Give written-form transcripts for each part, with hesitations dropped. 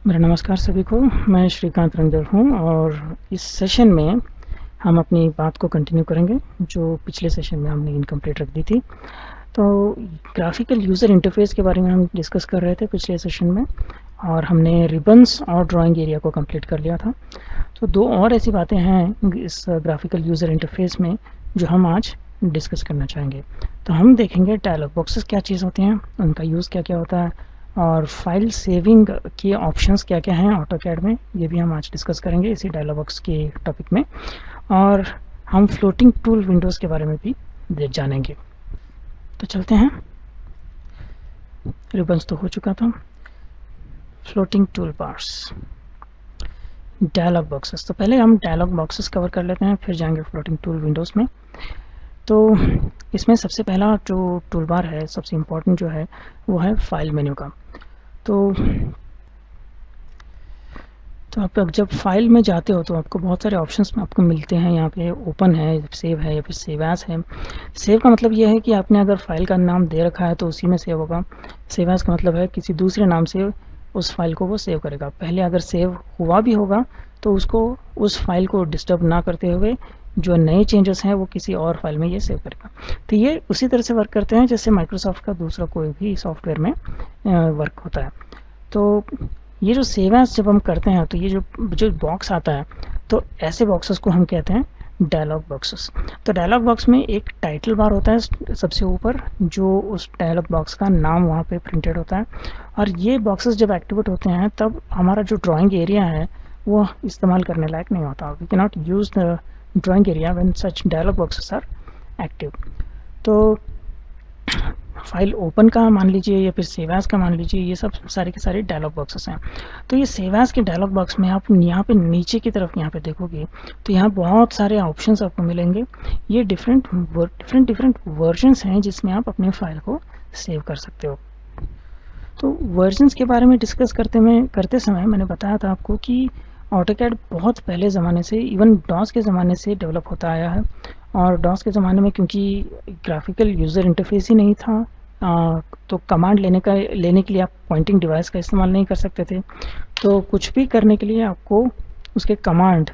मेरा नमस्कार सभी को। मैं श्रीकांत रंजन हूँ और इस सेशन में हम अपनी बात को कंटिन्यू करेंगे जो पिछले सेशन में हमने इनकम्प्लीट रख दी थी। तो ग्राफिकल यूज़र इंटरफेस के बारे में हम डिस्कस कर रहे थे पिछले सेशन में और हमने रिबन्स और ड्राइंग एरिया को कंप्लीट कर लिया था। तो दो और ऐसी बातें हैं इस ग्राफिकल यूज़र इंटरफेस में जो हम आज डिस्कस करना चाहेंगे। तो हम देखेंगे डायलॉग बॉक्सेस क्या चीज़ होती हैं, उनका यूज़ क्या क्या होता है और फाइल सेविंग के ऑप्शंस क्या क्या हैं ऑटोकैड में, ये भी हम आज डिस्कस करेंगे इसी डायलॉग बॉक्स के टॉपिक में। और हम फ्लोटिंग टूल विंडोज़ के बारे में भी जानेंगे। तो चलते हैं। रिबन्स तो हो चुका था। Floating toolbars, dialog boxes. तो पहले हम डायलॉग बॉक्सेस कवर कर लेते हैं, फिर जाएंगे फ्लोटिंग टूल विंडोज़ में। तो इसमें सबसे पहला जो टूल बार है, सबसे इम्पोर्टेंट जो है वो है फाइल मेन्यू का। तो आप जब फाइल में जाते हो तो आपको बहुत सारे ऑप्शंस आपको मिलते हैं। यहाँ पे ओपन है, सेव है या फिर सेव एज है। सेव का मतलब ये है कि आपने अगर फाइल का नाम दे रखा है तो उसी में सेव होगा। सेव एज का मतलब है किसी दूसरे नाम से उस फाइल को वो सेव करेगा। पहले अगर सेव हुआ भी होगा तो उसको उस फाइल को डिस्टर्ब ना करते हुए जो नए चेंजेस हैं वो किसी और फाइल में ये सेव करेगा। तो ये उसी तरह से वर्क करते हैं जैसे माइक्रोसॉफ्ट का दूसरा कोई भी सॉफ्टवेयर में वर्क होता है। तो ये जो सेव एज जब हम करते हैं तो ये जो बॉक्स आता है, तो ऐसे बॉक्सेस को हम कहते हैं डायलॉग बॉक्सेस। तो डायलॉग बॉक्स में एक टाइटल बार होता है सबसे ऊपर, जो उस डायलॉग बॉक्स का नाम वहाँ पे प्रिंटेड होता है। और ये बॉक्सेस जब एक्टिवेट होते हैं तब हमारा जो ड्राइंग एरिया है वो इस्तेमाल करने लायक नहीं होता। We cannot use the drawing area when such dialog boxes are active. तो फाइल ओपन का मान लीजिए या फिर सेव एज का मान लीजिए, ये सब सारे के सारे डायलॉग बॉक्सेस हैं। तो ये सेव एज के डायलॉग बॉक्स में आप यहाँ पे नीचे की तरफ यहाँ पे देखोगे तो यहाँ बहुत सारे ऑप्शंस आपको मिलेंगे। ये डिफरेंट वर्जन्स हैं जिसमें आप अपने फाइल को सेव कर सकते हो। तो वर्जन्स के बारे में डिस्कस करते समय मैंने बताया था आपको कि ऑटोकैड बहुत पहले ज़माने से, इवन डॉस के ज़माने से डेवलप होता आया है। और डॉस के ज़माने में क्योंकि ग्राफिकल यूज़र इंटरफेस ही नहीं था, तो कमांड लेने के लिए आप पॉइंटिंग डिवाइस का इस्तेमाल नहीं कर सकते थे। तो कुछ भी करने के लिए आपको उसके कमांड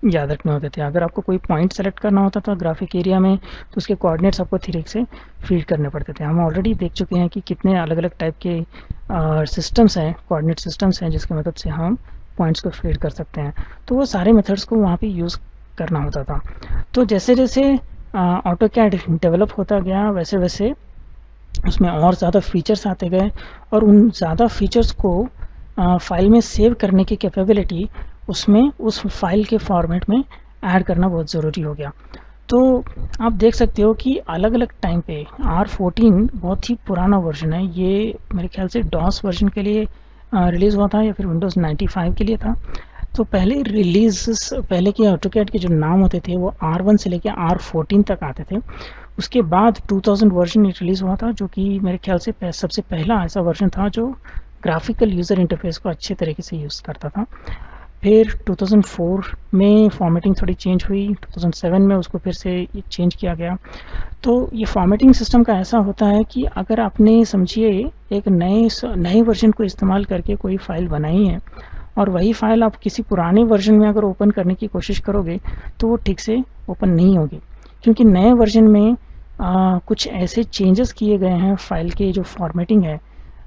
याद रखने होते थे। अगर आपको कोई पॉइंट सेलेक्ट करना होता था ग्राफिक एरिया में तो उसके कोऑर्डिनेट्स आपको ठीक से फीड करने पड़ते थे। हम ऑलरेडी देख चुके हैं कि कितने अलग अलग टाइप के सिस्टम्स हैं, कोऑर्डिनेट सिस्टम्स हैं जिसकी मदद से हम पॉइंट्स को फीड कर सकते हैं। तो वो सारे मेथड्स को वहाँ पे यूज़ करना होता था। तो जैसे जैसे ऑटोकैड डेवलप होता गया वैसे वैसे उसमें और ज़्यादा फीचर्स आते गए और उन ज़्यादा फीचर्स को फाइल में सेव करने की कैपेबिलिटी उसमें उस फाइल के फॉर्मेट में ऐड करना बहुत ज़रूरी हो गया। तो आप देख सकते हो कि अलग अलग टाइम पे R14 बहुत ही पुराना वर्जन है। ये मेरे ख्याल से डॉस वर्जन के लिए रिलीज़ हुआ था या फिर विंडोज़ 95 के लिए था। तो पहले पहले के ऑटोकैड के जो नाम होते थे वो R1 से लेके R14 तक आते थे। उसके बाद 2000 वर्जन रिलीज़ हुआ था जो कि मेरे ख्याल से सबसे पहला ऐसा वर्जन था जो ग्राफिकल यूज़र इंटरफेस को अच्छे तरीके से यूज़ करता था। फिर 2004 में फॉर्मेटिंग थोड़ी चेंज हुई, 2007 में उसको फिर से चेंज किया गया। तो ये फॉर्मेटिंग सिस्टम का ऐसा होता है कि अगर आपने समझिए एक नए वर्जन को इस्तेमाल करके कोई फाइल बनाई है और वही फाइल आप किसी पुराने वर्जन में अगर ओपन करने की कोशिश करोगे तो वो ठीक से ओपन नहीं होगी, क्योंकि नए वर्जन में कुछ ऐसे चेंजेस किए गए हैं फाइल के जो फॉर्मेटिंग है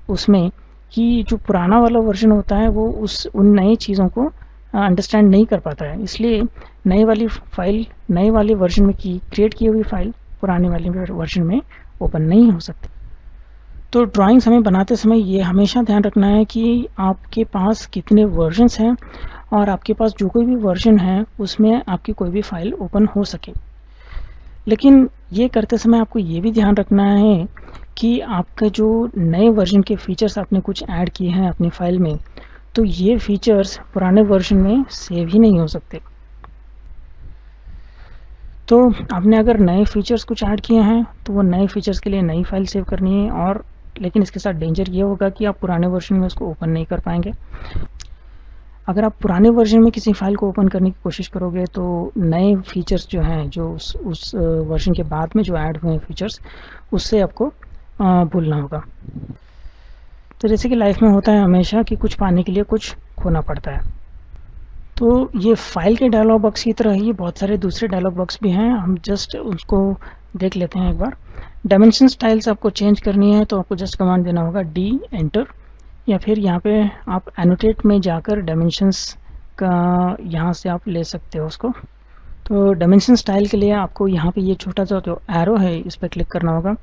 उसमें कि जो पुराना वाला वर्जन होता है वो उन नई चीज़ों को अंडरस्टैंड नहीं कर पाता है। इसलिए नई वाली फाइल नए वाले वर्जन में क्रिएट की हुई फाइल पुराने वाले वर्जन में ओपन नहीं हो सकती। तो ड्राइंग्स हमें बनाते समय ये हमेशा ध्यान रखना है कि आपके पास कितने वर्जन्स हैं और आपके पास जो कोई भी वर्जन है उसमें आपकी कोई भी फाइल ओपन हो सके। लेकिन ये करते समय आपको ये भी ध्यान रखना है कि आपका जो नए वर्जन के फीचर्स आपने कुछ ऐड किए हैं अपनी फाइल में, तो ये फीचर्स पुराने वर्जन में सेव ही नहीं हो सकते। तो आपने अगर नए फीचर्स कुछ ऐड किए हैं तो वो नए फीचर्स के लिए नई फाइल सेव करनी है, और लेकिन इसके साथ डेंजर ये होगा कि आप पुराने वर्जन में उसको ओपन नहीं कर पाएंगे। अगर आप पुराने वर्जन में किसी फाइल को ओपन करने की कोशिश करोगे तो नए फीचर्स जो हैं, जो उस वर्जन के बाद में जो ऐड हुए हैं फीचर्स, उससे आपको भूलना होगा। तो जैसे कि लाइफ में होता है हमेशा कि कुछ पाने के लिए कुछ खोना पड़ता है। तो ये फाइल के डायलॉग बॉक्स की तरह ही बहुत सारे दूसरे डायलॉग बॉक्स भी हैं, हम जस्ट उसको देख लेते हैं एक बार। डायमेंशन स्टाइल्स आपको चेंज करनी है तो आपको जस्ट कमांड देना होगा डी एंटर, या फिर यहाँ पे आप एनोटेट में जाकर डायमेंशंस का यहाँ से आप ले सकते हो उसको। तो डायमेंशन स्टाइल के लिए आपको यहाँ पे ये छोटा सा जो एरो है इस पर क्लिक करना होगा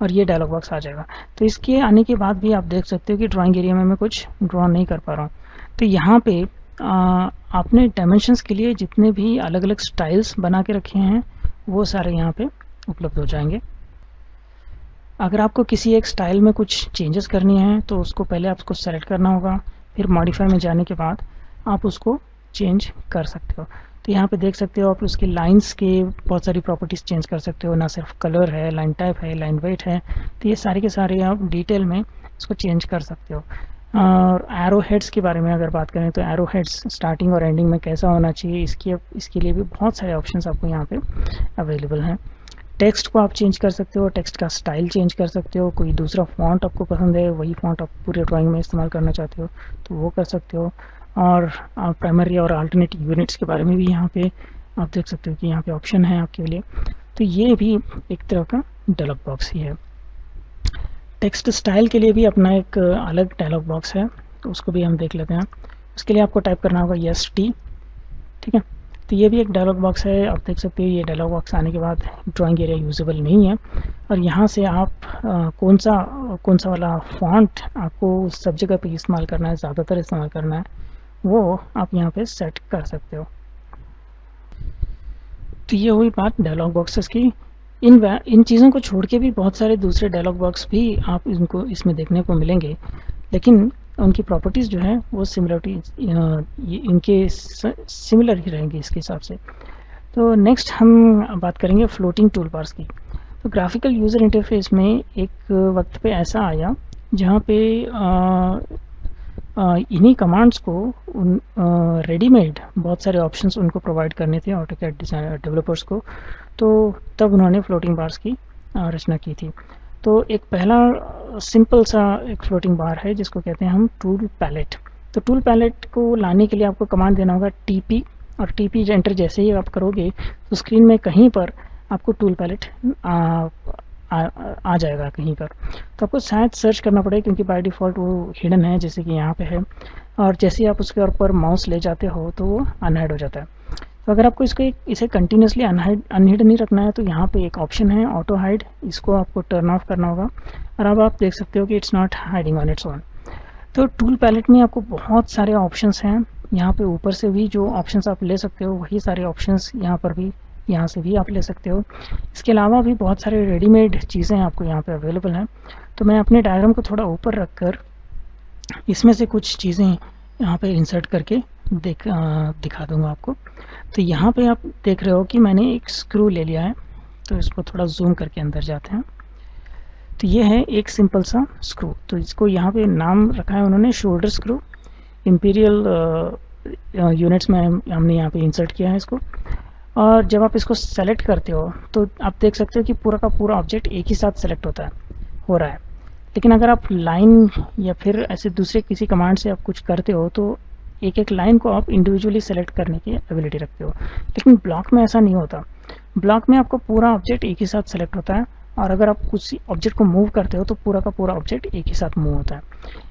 और ये डायलॉग बॉक्स आ जाएगा। तो इसके आने के बाद भी आप देख सकते हो कि ड्राइंग एरिया में मैं कुछ ड्रॉ नहीं कर पा रहा हूँ। तो यहाँ पे आपने डायमेंशंस के लिए जितने भी अलग अलग स्टाइल्स बना के रखे हैं वो सारे यहाँ पे उपलब्ध हो जाएंगे। अगर आपको किसी एक स्टाइल में कुछ चेंजेस करनी है तो उसको पहले आपको सेलेक्ट करना होगा, फिर मॉडिफाई में जाने के बाद आप उसको चेंज कर सकते हो। तो यहाँ पे देख सकते हो आप उसकी लाइंस के बहुत सारी प्रॉपर्टीज़ चेंज कर सकते हो, ना सिर्फ कलर है, लाइन टाइप है, लाइन वेट है, तो ये सारे के सारे आप डिटेल में इसको चेंज कर सकते हो। और एरो हेड्स के बारे में अगर बात करें तो एरो हेड्स स्टार्टिंग और एंडिंग में कैसा होना चाहिए इसके लिए भी बहुत सारे ऑप्शंस आपको यहाँ पे अवेलेबल हैं। टेक्स्ट को आप चेंज कर सकते हो, टेक्स्ट का स्टाइल चेंज कर सकते हो, कोई दूसरा फॉन्ट आपको पसंद है वही फॉन्ट आप पूरे ड्राइंग में इस्तेमाल करना चाहते हो तो वो कर सकते हो। और आप प्राइमरी और अल्टरनेट यूनिट्स के बारे में भी यहाँ पे आप देख सकते हो कि यहाँ पे ऑप्शन है आपके लिए। तो ये भी एक तरह का डायलॉग बॉक्स ही है। टेक्स्ट स्टाइल के लिए भी अपना एक अलग डायलॉग बॉक्स है, तो उसको भी हम देख लेते हैं। उसके लिए आपको टाइप करना होगा यस टी, ठीक है। तो ये भी एक डायलॉग बॉक्स है, आप देख सकते हो ये डायलॉग बॉक्स आने के बाद ड्राइंग एरिया यूजेबल नहीं है और यहाँ से आप कौन सा वाला फॉन्ट आपको सब जगह पे इस्तेमाल करना है, ज़्यादातर इस्तेमाल करना है, वो आप यहाँ पे सेट कर सकते हो। तो ये हुई बात डायलॉग बॉक्सेस की। इन चीज़ों को छोड़ के भी बहुत सारे दूसरे डायलॉग बॉक्स भी आप इनको इसमें देखने को मिलेंगे, लेकिन उनकी प्रॉपर्टीज़ जो है वो इनके सिमिलर ही रहेंगी इसके हिसाब से। तो नेक्स्ट हम बात करेंगे फ्लोटिंग टूल बार्स की। तो ग्राफिकल यूज़र इंटरफेस में एक वक्त पे ऐसा आया जहाँ पे इन्हीं कमांड्स को रेडीमेड बहुत सारे ऑप्शंस उनको प्रोवाइड करने थे ऑटोकैड डिज़ाइन डेवलपर्स को, तो तब उन्होंने फ्लोटिंग बार्स की रचना की थी। तो एक पहला सिंपल सा एक फ्लोटिंग बार है जिसको कहते हैं हम टूल पैलेट। तो टूल पैलेट को लाने के लिए आपको कमांड देना होगा टीपी, और टीपी एंटर जैसे ही आप करोगे तो स्क्रीन में कहीं पर आपको टूल पैलेट आ जाएगा कहीं पर। तो आपको शायद सर्च करना पड़ेगा क्योंकि बाय डिफ़ॉल्ट वो हिडन है, जैसे कि यहाँ पे है, और जैसे ही आप उसके ऊपर माउस ले जाते हो तो वो अनहाइड हो जाता है। तो अगर आपको इसे कंटिन्यूसली अनहिड नहीं रखना है तो यहाँ पे एक ऑप्शन है ऑटो हाइड, इसको आपको टर्न ऑफ करना होगा और अब आप देख सकते हो कि it's not hiding on its own. तो टूल पैलेट में आपको बहुत सारे ऑप्शंस हैं, यहाँ पे ऊपर से भी जो ऑप्शंस आप ले सकते हो वही सारे ऑप्शंस यहाँ से भी आप ले सकते हो। इसके अलावा भी बहुत सारे रेडीमेड चीज़ें आपको यहाँ पे अवेलेबल हैं। तो मैं अपने डायग्राम को थोड़ा ऊपर रख कर इसमें से कुछ चीज़ें यहाँ पे इंसर्ट करके दिखा दूंगा आपको। तो यहाँ पे आप देख रहे हो कि मैंने एक स्क्रू ले लिया है, तो इसको थोड़ा जूम करके अंदर जाते हैं। तो ये है एक सिंपल सा स्क्रू, तो इसको यहाँ पे नाम रखा है उन्होंने शोल्डर स्क्रू। इम्पीरियल यूनिट्स में हमने यहाँ पे इंसर्ट किया है इसको। और जब आप इसको सेलेक्ट करते हो तो आप देख सकते हो कि पूरा का पूरा ऑब्जेक्ट एक ही साथ सेलेक्ट हो रहा है। लेकिन अगर आप लाइन या फिर ऐसे दूसरे किसी कमांड से आप कुछ करते हो तो एक एक लाइन को आप इंडिविजुअली सेलेक्ट करने की एबिलिटी रखते हो, लेकिन ब्लॉक में ऐसा नहीं होता। ब्लॉक में आपको पूरा ऑब्जेक्ट एक ही साथ सेलेक्ट होता है, और अगर आप कुछ ऑब्जेक्ट को मूव करते हो तो पूरा का पूरा ऑब्जेक्ट एक ही साथ मूव होता है।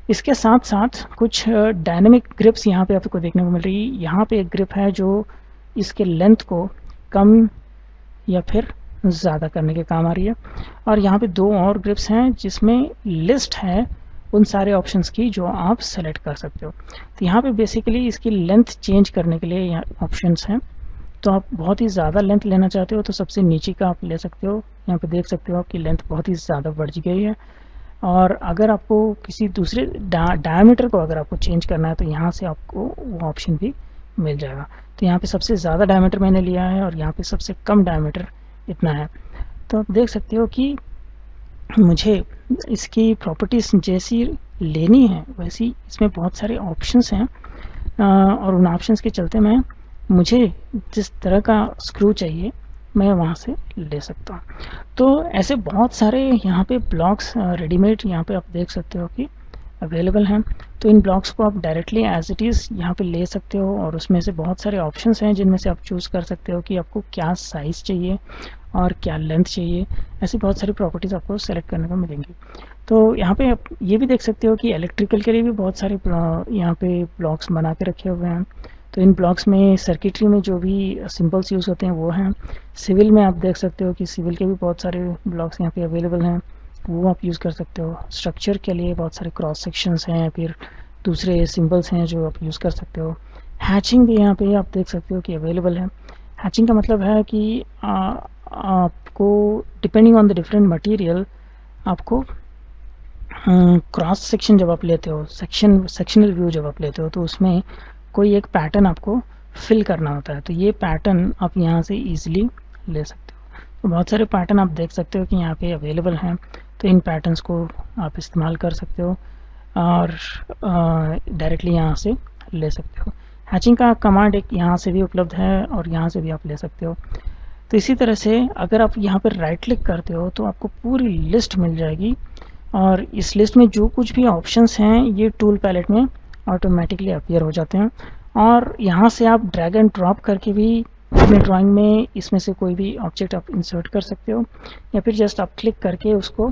इसके साथ साथ कुछ डायनेमिक ग्रिप्स यहाँ पे आपको देखने को मिल रही है। यहाँ पे एक ग्रिप है जो इसके लेंथ को कम या फिर ज़्यादा करने के काम आ रही है, और यहाँ पे दो और ग्रिप्स हैं जिसमें लिस्ट है उन सारे ऑप्शंस की जो आप सेलेक्ट कर सकते हो। तो यहाँ पे बेसिकली इसकी लेंथ चेंज करने के लिए यहाँ ऑप्शंस हैं। तो आप बहुत ही ज़्यादा लेंथ लेना चाहते हो तो सबसे नीचे का आप ले सकते हो। यहाँ पे देख सकते हो आपकी लेंथ बहुत ही ज़्यादा बढ़ गई है। और अगर आपको किसी दूसरे डायमीटर को अगर आपको चेंज करना है तो यहाँ से आपको वो ऑप्शन भी मिल जाएगा। तो यहाँ पे सबसे ज़्यादा डायमीटर मैंने लिया है और यहाँ पे सबसे कम डायमीटर इतना है। तो आप देख सकते हो कि मुझे इसकी प्रॉपर्टीज़ जैसी लेनी है वैसी इसमें बहुत सारे ऑप्शंस हैं, और उन ऑप्शंस के चलते मुझे जिस तरह का स्क्रू चाहिए मैं वहाँ से ले सकता हूँ। तो ऐसे बहुत सारे यहाँ पे ब्लॉक्स रेडीमेड यहाँ पे आप देख सकते हो कि अवेलेबल हैं। तो इन ब्लॉक्स को आप डायरेक्टली एज इट इज़ यहाँ पे ले सकते हो और उसमें से बहुत सारे ऑप्शंस हैं जिनमें से आप चूज़ कर सकते हो कि आपको क्या साइज़ चाहिए और क्या लेंथ चाहिए। ऐसी बहुत सारी प्रॉपर्टीज़ आपको सेलेक्ट करने को मिलेंगी। तो यहाँ पे आप ये भी देख सकते हो कि इलेक्ट्रिकल के लिए भी बहुत सारे यहाँ पे ब्लॉक्स बना के रखे हुए हैं। तो इन ब्लॉक्स में सर्किटरी में जो भी सिंबल्स यूज़ होते हैं वो हैं। सिविल में आप देख सकते हो कि सिविल के भी बहुत सारे ब्लॉक्स यहाँ पे अवेलेबल हैं, वो आप यूज़ कर सकते हो। स्ट्रक्चर के लिए बहुत सारे क्रॉस सेक्शंस हैं, फिर दूसरे सिंबल्स हैं जो आप यूज़ कर सकते हो। हैचिंग भी यहाँ पे आप देख सकते हो कि अवेलेबल है। हैचिंग का मतलब है कि आपको depending on the different material आपको क्रॉस सेक्शन जब आप लेते हो, सेक्शनल व्यू जब आप लेते हो, तो उसमें कोई एक पैटर्न आपको फिल करना होता है। तो ये पैटर्न आप यहाँ से इजीली ले सकते हो। तो बहुत सारे पैटर्न आप देख सकते हो कि यहाँ पे अवेलेबल हैं। तो इन पैटर्न्स को आप इस्तेमाल कर सकते हो और डायरेक्टली यहाँ से ले सकते हो। हैचिंग का कमांड एक यहाँ से भी उपलब्ध है और यहाँ से भी आप ले सकते हो। तो इसी तरह से अगर आप यहाँ पर राइट क्लिक करते हो तो आपको पूरी लिस्ट मिल जाएगी और इस लिस्ट में जो कुछ भी ऑप्शंस हैं ये टूल पैलेट में ऑटोमेटिकली अपीयर हो जाते हैं और यहाँ से आप ड्रैग एंड ड्रॉप करके भी अपने ड्राइंग में इसमें से कोई भी ऑब्जेक्ट आप इंसर्ट कर सकते हो या फिर जस्ट आप क्लिक करके उसको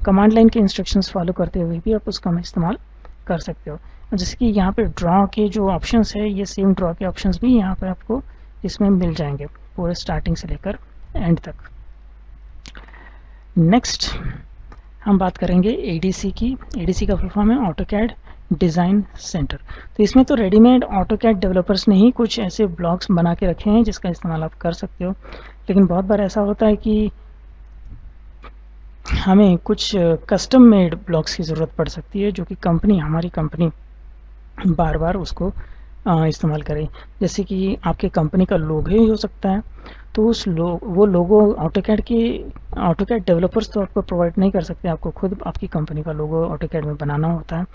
कमांड लाइन के इंस्ट्रक्शंस फॉलो करते हुए भी आप उसका इस्तेमाल कर सकते हो। जैसे कि यहाँ पे ड्रॉ के जो ऑप्शंस है ये सेम ड्रॉ के ऑप्शंस भी यहाँ पे आपको इसमें मिल जाएंगे पूरे स्टार्टिंग से लेकर एंड तक। नेक्स्ट हम बात करेंगे एडीसी की। एडीसी का फुल फॉर्म है ऑटोकैड डिज़ाइन सेंटर। तो इसमें तो रेडीमेड ऑटोकैड डेवलपर्स ने ही कुछ ऐसे ब्लॉक्स बना के रखे हैं जिसका इस्तेमाल आप कर सकते हो, लेकिन बहुत बार ऐसा होता है कि हमें कुछ कस्टम मेड ब्लॉक्स की ज़रूरत पड़ सकती है जो कि हमारी कंपनी बार बार उसको इस्तेमाल करें। जैसे कि आपके कंपनी का लोगो ही हो सकता है, तो उस वो लोगो ऑटोकैड डेवलपर्स तो आपको प्रोवाइड नहीं कर सकते, आपको खुद आपकी कंपनी का लोगो ऑटोकैड में बनाना होता है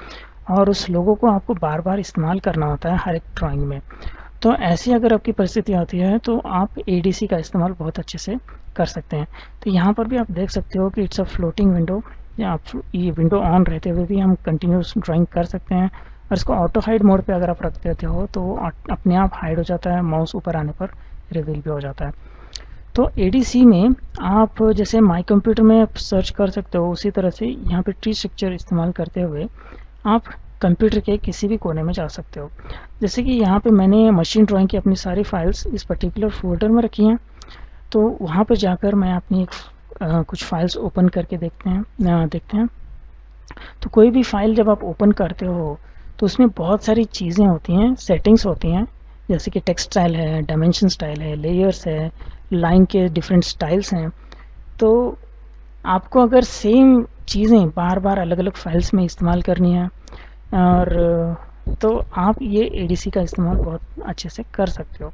और उस लोगो को आपको बार बार इस्तेमाल करना होता है हर एक ड्राइंग में। तो ऐसी अगर आपकी परिस्थिति आती है तो आप एडीसी का इस्तेमाल बहुत अच्छे से कर सकते हैं। तो यहाँ पर भी आप देख सकते हो कि इट्स अ फ्लोटिंग विंडो, या आप ये विंडो ऑन रहते हुए भी हम कंटिन्यूस ड्राइंग कर सकते हैं और इसको ऑटो हाइड मोड पे अगर आप रख देते हो तो अपने आप हाइड हो जाता है, माउस ऊपर आने पर रिवील भी हो जाता है। तो एडीसी में आप जैसे माई कंप्यूटर में आप सर्च कर सकते हो, उसी तरह से यहाँ पे ट्री स्ट्रक्चर इस्तेमाल करते हुए आप कंप्यूटर के किसी भी कोने में जा सकते हो। जैसे कि यहाँ पे मैंने मशीन ड्राइंग की अपनी सारी फाइल्स इस पर्टिकुलर फोल्डर में रखी हैं, तो वहाँ पर जाकर मैं अपनी कुछ फाइल्स ओपन करके देखते हैं। तो कोई भी फाइल जब आप ओपन करते हो तो उसमें बहुत सारी चीज़ें होती हैं, सेटिंग्स होती हैं, जैसे कि टेक्स्ट स्टाइल है, डायमेंशन स्टाइल है, लेयर्स है, लाइन के डिफरेंट स्टाइल्स हैं। तो आपको अगर सेम चीज़ें बार बार अलग अलग फाइल्स में इस्तेमाल करनी है और तो आप ये एडीसी का इस्तेमाल बहुत अच्छे से कर सकते हो।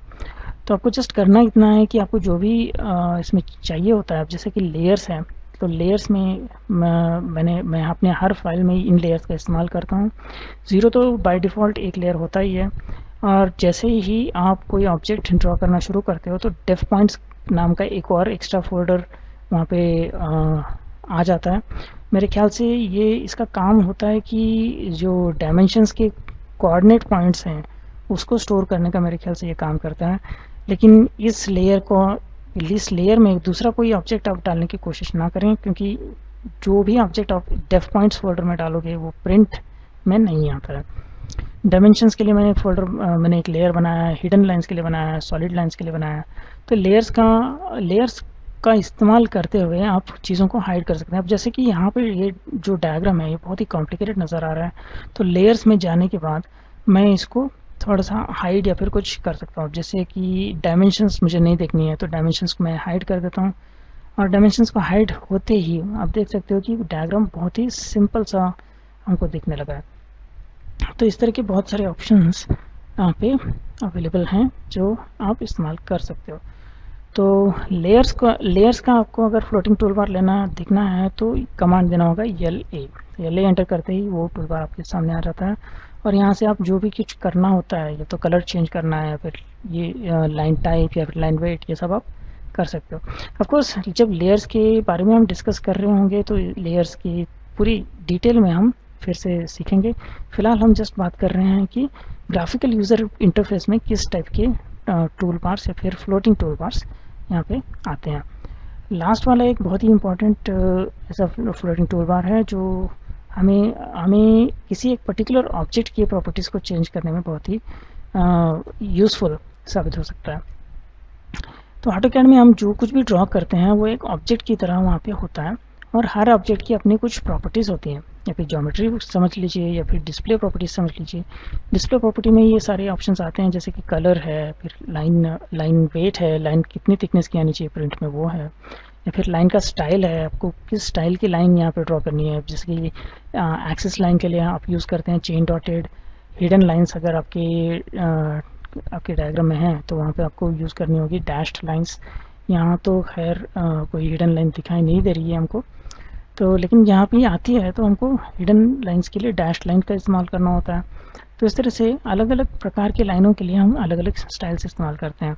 तो आपको जस्ट करना इतना है कि आपको जो भी इसमें चाहिए होता है, जैसे कि लेयर्स हैं, तो लेयर्स में मैं अपने हर फाइल में इन लेयर्स का इस्तेमाल करता हूँ। ज़ीरो तो बाय डिफ़ॉल्ट एक लेयर होता ही है और जैसे ही आप कोई ऑब्जेक्ट ड्रॉ करना शुरू करते हो तो डेफ पॉइंट्स नाम का एक और एक्स्ट्रा फोल्डर वहाँ पे आ जाता है। मेरे ख्याल से ये इसका काम होता है कि जो डायमेंशंस के कोऑर्डिनेट पॉइंट्स हैं उसको स्टोर करने का मेरे ख्याल से ये काम करता है। लेकिन इस लेयर में दूसरा कोई ऑब्जेक्ट आप डालने की कोशिश ना करें, क्योंकि जो भी ऑब्जेक्ट आप डेफ पॉइंट्स फोल्डर में डालोगे वो प्रिंट में नहीं आता है। डायमेंशंस के लिए मैंने एक लेयर बनाया है, हिडन लाइंस के लिए बनाया है, सॉलिड लाइंस के लिए बनाया है। तो लेयर्स का इस्तेमाल करते हुए आप चीज़ों को हाइड कर सकते हैं। अब जैसे कि यहाँ पे ये जो डायग्राम है ये बहुत ही कॉम्प्लिकेटेड नज़र आ रहा है, तो लेयर्स में जाने के बाद मैं इसको थोड़ा सा हाइड या फिर कुछ कर सकता हूँ। जैसे कि डायमेंशंस मुझे नहीं देखनी है तो डायमेंशंस को मैं हाइड कर देता हूँ और डायमेंशंस को हाइड होते ही आप देख सकते हो कि डायग्राम बहुत ही सिंपल सा हमको दिखने लगा है। तो इस तरह के बहुत सारे ऑप्शंस यहाँ पे अवेलेबल हैं जो आप इस्तेमाल कर सकते हो। तो लेयर्स का आपको अगर फ्लोटिंग टूल बार दिखना है तो कमांड देना होगा LA एंटर करते ही वो टूल बार आपके सामने आ जाता है और यहाँ से आप जो भी कुछ करना होता है, या तो कलर चेंज करना है या फिर ये लाइन टाइप या फिर लाइन वेट, ये सब आप कर सकते हो। ऑफकोर्स जब लेयर्स के बारे में हम डिस्कस कर रहे होंगे तो लेयर्स की पूरी डिटेल में हम फिर से सीखेंगे। फिलहाल हम जस्ट बात कर रहे हैं कि ग्राफिकल यूज़र इंटरफेस में किस टाइप के टूल बार्स या फिर फ्लोटिंग टूल बार्स यहाँ पे आते हैं। लास्ट वाला एक बहुत ही इम्पॉर्टेंट ऐसा फ्लोटिंग टूल बार है जो हमें किसी एक पर्टिकुलर ऑब्जेक्ट की प्रॉपर्टीज़ को चेंज करने में बहुत ही यूज़फुल साबित हो सकता है। तो AutoCAD में हम जो कुछ भी ड्रॉ करते हैं वो एक ऑब्जेक्ट की तरह वहाँ पे होता है, और हर ऑब्जेक्ट की अपनी कुछ प्रॉपर्टीज़ होती हैं, या फिर ज्योमेट्री समझ लीजिए या फिर डिस्प्ले प्रॉपर्टीज समझ लीजिए। डिस्प्ले प्रॉपर्टी में ये सारे ऑप्शंस आते हैं, जैसे कि कलर है, फिर लाइन वेट है, लाइन कितनी थिकनेस की आनी चाहिए प्रिंट में वो है, या फिर लाइन का स्टाइल है, आपको किस स्टाइल की लाइन यहाँ पे ड्रॉ करनी है। जैसे कि एक्सिस लाइन के लिए आप यूज़ करते हैं चेन डॉटेड। हिडन लाइन्स अगर आपके डायग्राम में है तो वहाँ पे आपको यूज़ करनी होगी डैश्ड लाइंस। यहाँ तो खैर कोई हिडन लाइन दिखाई नहीं दे रही है हमको, तो लेकिन यहाँ पे आती है तो हमको हिडन लाइंस के लिए डैश लाइन का इस्तेमाल करना होता है। तो इस तरह से अलग अलग प्रकार के लाइनों के लिए हम अलग अलग स्टाइल से इस्तेमाल करते हैं।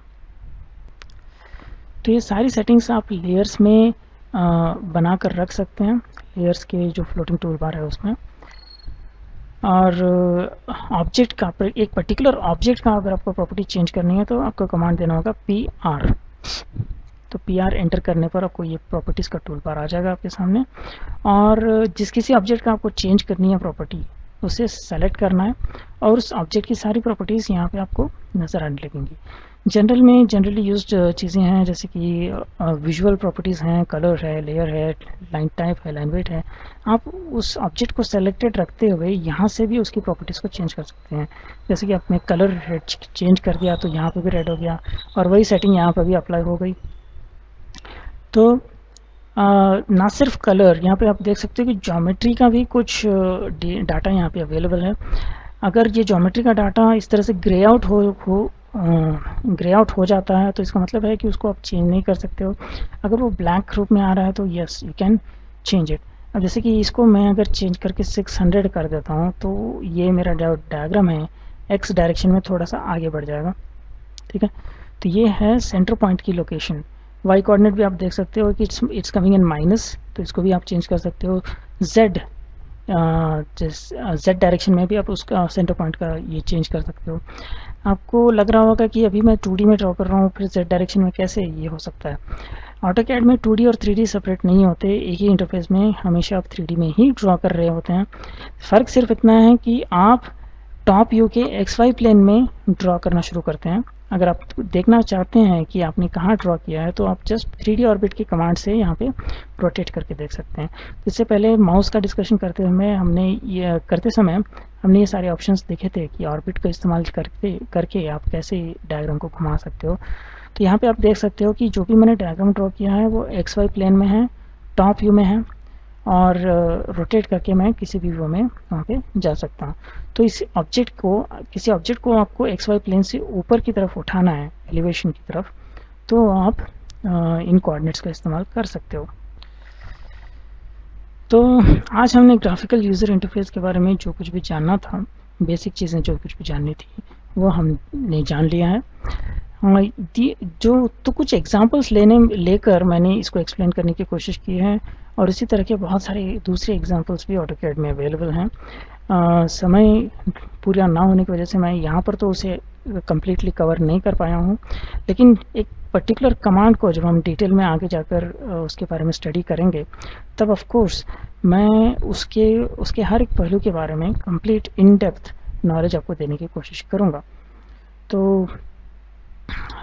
तो ये सारी सेटिंग्स आप लेयर्स में बना कर रख सकते हैं, लेयर्स के जो फ्लोटिंग टूल बार है उसमें। और ऑब्जेक्ट का एक पर्टिकुलर ऑब्जेक्ट का अगर आपको प्रॉपर्टी चेंज करनी है तो आपको कमांड देना होगा PR। तो PR एंटर करने पर आपको ये प्रॉपर्टीज़ का टूल बार आ जाएगा आपके सामने, और जिस किसी ऑब्जेक्ट का आपको चेंज करनी है प्रॉपर्टी उसे सेलेक्ट करना है, और उस ऑब्जेक्ट की सारी प्रॉपर्टीज़ यहाँ पे आपको नज़र आने लगेंगी। जनरली यूज्ड चीज़ें हैं, जैसे कि विजुअल प्रॉपर्टीज़ हैं, कलर है, लेयर है, लाइन टाइप है, लाइन वेट है। आप उस ऑब्जेक्ट को सेलेक्टेड रखते हुए यहाँ से भी उसकी प्रॉपर्टीज़ को चेंज कर सकते हैं। जैसे कि आपने कलर रेड चेंज कर दिया तो यहाँ पे भी रेड हो गया, और वही सेटिंग यहाँ पर भी अप्लाई हो गई। तो ना सिर्फ कलर, यहाँ पे आप देख सकते हो कि ज्योमेट्री का भी कुछ डाटा यहाँ पे अवेलेबल है। अगर ये ज्योमेट्री का डाटा इस तरह से ग्रे आउट हो जाता है तो इसका मतलब है कि उसको आप चेंज नहीं कर सकते हो। अगर वो ब्लैक रूप में आ रहा है तो yes you can change it. अब जैसे कि इसको मैं अगर चेंज करके 600 कर देता हूँ तो ये मेरा डायग्राम है एक्स डायरेक्शन में थोड़ा सा आगे बढ़ जाएगा, ठीक है। तो ये है सेंटर पॉइंट की लोकेशन। वाई कोऑर्डिनेट भी आप देख सकते हो कि इट्स कमिंग इन माइनस, तो इसको भी आप चेंज कर सकते हो। जेड डायरेक्शन में भी आप उसका सेंटर पॉइंट का ये चेंज कर सकते हो। आपको लग रहा होगा कि अभी मैं 2D में ड्रॉ कर रहा हूँ, फिर जेड डायरेक्शन में कैसे ये हो सकता है। AutoCAD में 2D और 3D सेपरेट नहीं होते, एक ही इंटरफेस में हमेशा आप 3D में ही ड्रॉ कर रहे होते हैं। फ़र्क सिर्फ इतना है कि आप टॉप व्यू के XY प्लेन में ड्रॉ करना शुरू करते हैं। अगर आप देखना चाहते हैं कि आपने कहाँ ड्रॉ किया है तो आप जस्ट 3D ऑर्बिट की कमांड से यहाँ पे रोटेट करके देख सकते हैं। इससे पहले माउस का डिस्कशन करते समय हमने ये सारे ऑप्शंस देखे थे कि ऑर्बिट का इस्तेमाल करके आप कैसे डायग्राम को घुमा सकते हो। तो यहाँ पे आप देख सकते हो कि जो भी मैंने डायग्राम ड्रॉ किया है वो XY प्लेन में है, टॉप व्यू में है, और रोटेट करके मैं किसी भी व्यू में वहाँ पे जा सकता हूँ। तो किसी ऑब्जेक्ट को आपको XY प्लेन से ऊपर की तरफ उठाना है, एलिवेशन की तरफ, तो आप इन कोऑर्डिनेट्स का इस्तेमाल कर सकते हो। तो आज हमने ग्राफिकल यूज़र इंटरफेस के बारे में जो कुछ भी जानना था, बेसिक चीज़ें जो कुछ भी जाननी थी वो हमने जान लिया है। कुछ एग्जांपल्स लेकर मैंने इसको एक्सप्लेन करने की कोशिश की है, और इसी तरह के बहुत सारे दूसरे एग्जांपल्स भी AutoCAD में अवेलेबल हैं। समय पूरा ना होने की वजह से मैं यहाँ पर तो उसे कम्प्लीटली कवर नहीं कर पाया हूँ, लेकिन एक पर्टिकुलर कमांड को जब हम डिटेल में आगे जाकर उसके बारे में स्टडी करेंगे तब ऑफ कोर्स मैं उसके हर एक पहलू के बारे में कंप्लीट इन डेप्थ नॉलेज आपको देने की कोशिश करूँगा। तो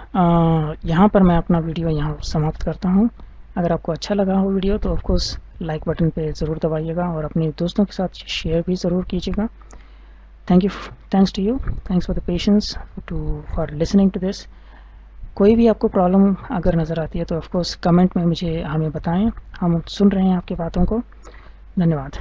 यहाँ पर मैं अपना वीडियो यहाँ समाप्त करता हूँ। अगर आपको अच्छा लगा हो वीडियो तो ऑफ कोर्स लाइक बटन पे ज़रूर दबाइएगा और अपने दोस्तों के साथ शेयर भी ज़रूर कीजिएगा। Thanks to you, thanks for the patience for listening to this. कोई भी आपको प्रॉब्लम अगर नज़र आती है तो ऑफ कोर्स कमेंट में हमें बताएं, हम सुन रहे हैं आपकी बातों को। धन्यवाद।